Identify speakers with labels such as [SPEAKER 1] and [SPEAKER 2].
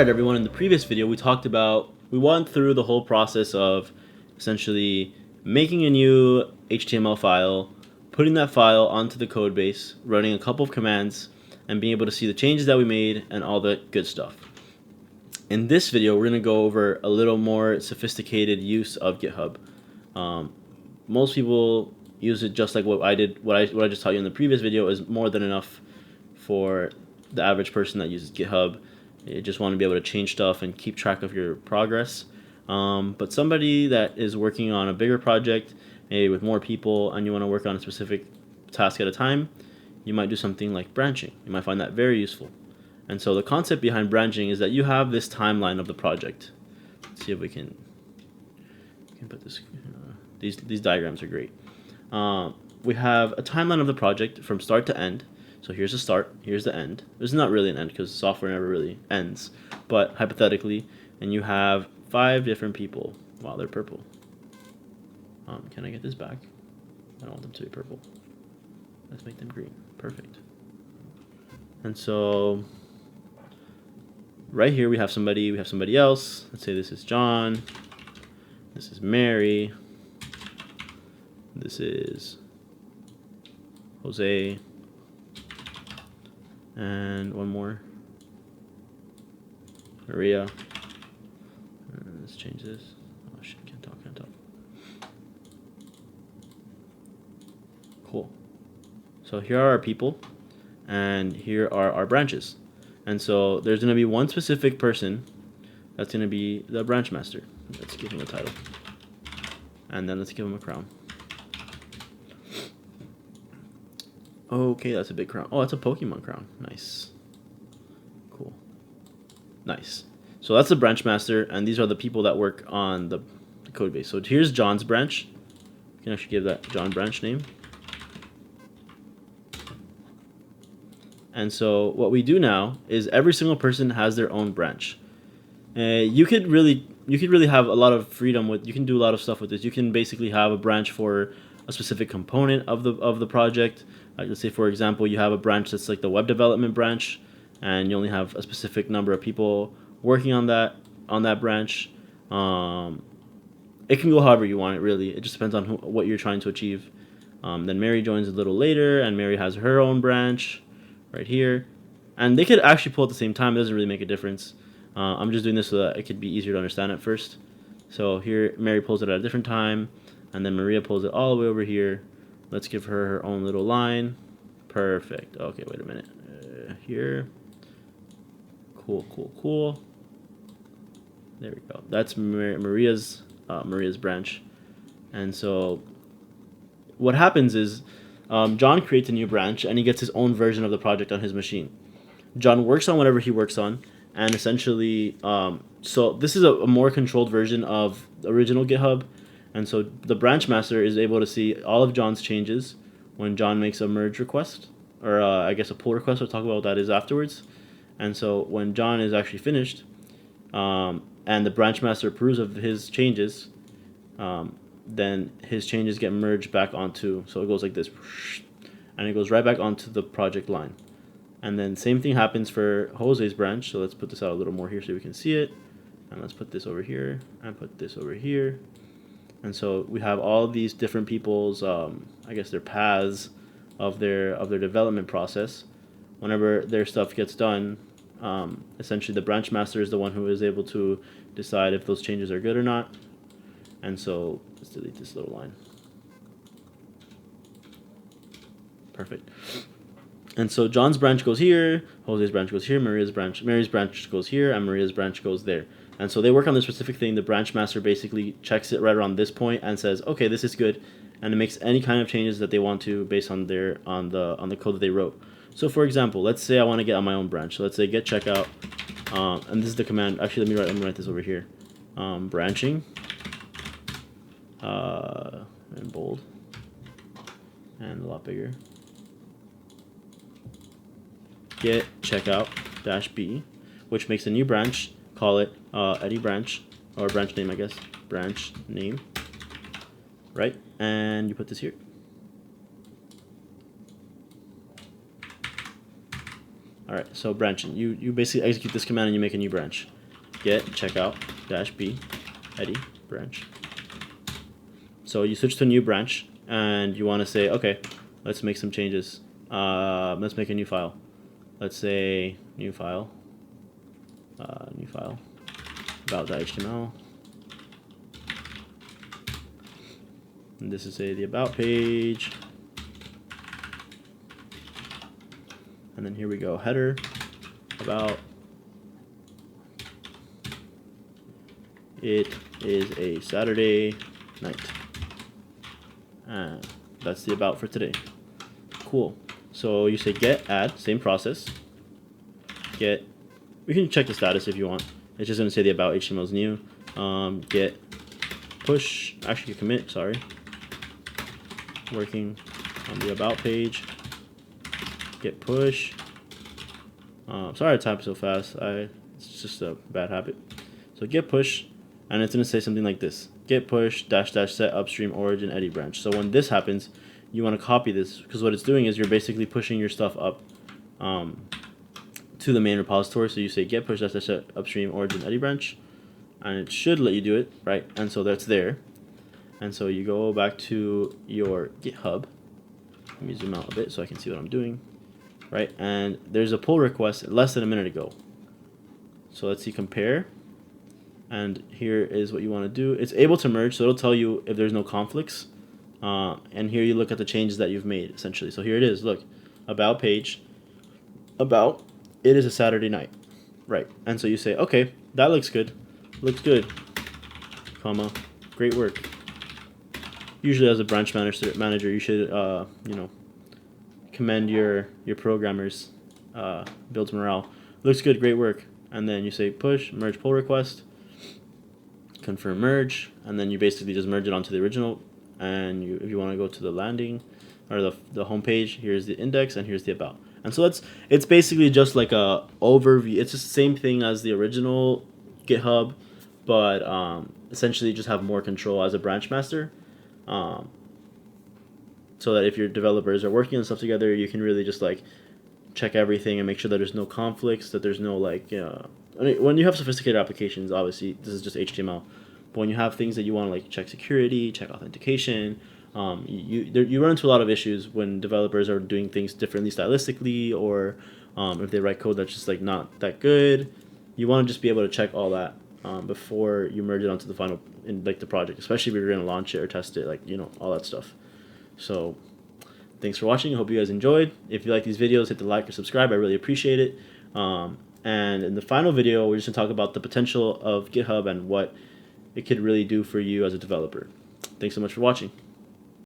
[SPEAKER 1] Alright everyone, in the previous video we went through the whole process of essentially making a new HTML file, putting that file onto the code base, running a couple of commands, and being able to see the changes that we made and all the good stuff. In this video we're going to go over a little more sophisticated use of GitHub. Most people use it just like what I did. What I just taught you in the previous video is more than enough for the average person that uses GitHub. You just want to be able to change stuff and keep track of your progress. But somebody that is working on a bigger project, maybe with more people, and you want to work on a specific task at a time, you might do something like branching. You might find that very useful. And so the concept behind branching is that you have this timeline of the project. Let's see if we can put this. These diagrams are great. We have a timeline of the project from start to end. So here's the start, here's the end. There's not really an end because software never really ends, but hypothetically, and you have 5 different people. Wow, they're purple. Can I get this back? I don't want them to be purple. Let's make them green. Perfect. And so right here we have somebody else. Let's say this is John. This is Mary. This is Jose. And one more, Maria. Let's change this. Oh shit, can't talk. Cool. So here are our people, and here are our branches. And so there's going to be one specific person that's going to be the branch master. Let's give him a title. And then let's give him a crown. Okay, that's a big crown. Oh, that's a Pokemon crown. Nice. Cool. Nice. So that's the branch master, and these are the people that work on the code base. So here's John's branch. You can actually give that John branch name. And so what we do now is every single person has their own branch. You could really have a lot of freedom with. You can do a lot of stuff with this. You can basically have a branch for a specific component of the project. Let's say, for example, you have a branch that's like the web development branch, and you only have a specific number of people working on that branch. It can go however you want it, really. It just depends on what you're trying to achieve. Then Mary joins a little later, and Mary has her own branch right here. And they could actually pull at the same time. It doesn't really make a difference. I'm just doing this so that it could be easier to understand at first. So here, Mary pulls it at a different time, and then Maria pulls it all the way over here. Let's give her own little line. Perfect. Okay, wait a minute. Here. Cool. There we go. That's Maria's branch. And so what happens is John creates a new branch, and he gets his own version of the project on his machine. John works on whatever he works on, and essentially, so this is a more controlled version of the original GitHub. And so the branch master is able to see all of John's changes when John makes a merge request, or I guess a pull request. We'll talk about what that is afterwards. And so when John is actually finished, and the branch master approves of his changes, then his changes get merged back onto, so it goes like this, and it goes right back onto the project line. And then same thing happens for Jose's branch. So let's put this out a little more here so we can see it. And let's put this over here, and put this over here. And so we have all of these different people's, I guess, their paths of their development process. Whenever their stuff gets done, essentially the branch master is the one who is able to decide if those changes are good or not. And so let's delete this little line. Perfect. And so John's branch goes here, Jose's branch goes here, Mary's branch goes here, and Maria's branch goes there. And so they work on this specific thing. The branch master basically checks it right around this point and says, okay, this is good, and it makes any kind of changes that they want to based on the code that they wrote. So for example, let's say I want to get on my own branch. So let's say get checkout, and this is the command. Actually, let me write this over here. Branching, in bold, and a lot bigger. Get checkout -b, which makes a new branch. Call it Eddie branch, or branch name, I guess. Branch name, right? And you put this here. All right, so branching. You basically execute this command and you make a new branch. Get checkout -b Eddie branch. So you switch to a new branch and you want to say, okay, let's make some changes. Let's make a new file. Let's say new file. About.html. And this is the about page. And then here we go, header, about. It is a Saturday night. And that's the about for today. Cool. So you say get add, same process. Get, we can check the status if you want. It's just gonna say the about HTML is new. Get push, actually commit, sorry. Working on the about page. Get push. Sorry I typed so fast. It's just a bad habit. So get push, and it's gonna say something like this: get push -- set upstream origin Eddie branch. So when this happens, you want to copy this because what it's doing is you're basically pushing your stuff up to the main repository. So you say get push -- set upstream origin Eddie branch, and it should let you do it, right? And so that's there. And so you go back to your GitHub. Let me zoom out a bit so I can see what I'm doing. Right, and there's a pull request less than a minute ago. So let's see, compare. And here is what you want to do. It's able to merge, so it'll tell you if there's no conflicts. And here you look at the changes that you've made, essentially. So here it is, look, about page, about, it is a Saturday night. Right, and so you say, okay, that looks good, comma, great work. Usually as a branch manager, you should, you know, commend your programmers. Builds morale. Looks good, great work. And then you say push merge pull request, confirm merge, and then you basically just merge it onto the original. And if you want to go to the landing or the home page, here's the index and here's the about. And so it's basically just like a overview. It's just the same thing as the original GitHub, but essentially just have more control as a branch master. So that if your developers are working on stuff together, you can really just like check everything and make sure that there's no conflicts, that there's no like, when you have sophisticated applications, obviously this is just HTML, but when you have things that you want to like check security, check authentication, you run into a lot of issues when developers are doing things differently stylistically, or if they write code that's just like not that good. You want to just be able to check all that before you merge it onto the final, in like the project, especially if you're going to launch it or test it, like, you know, all that stuff. So thanks for watching. I hope you guys enjoyed. If you like these videos, hit the like or subscribe. I really appreciate it. And in the final video, we're just going to talk about the potential of GitHub and what it could really do for you as a developer. Thanks so much for watching.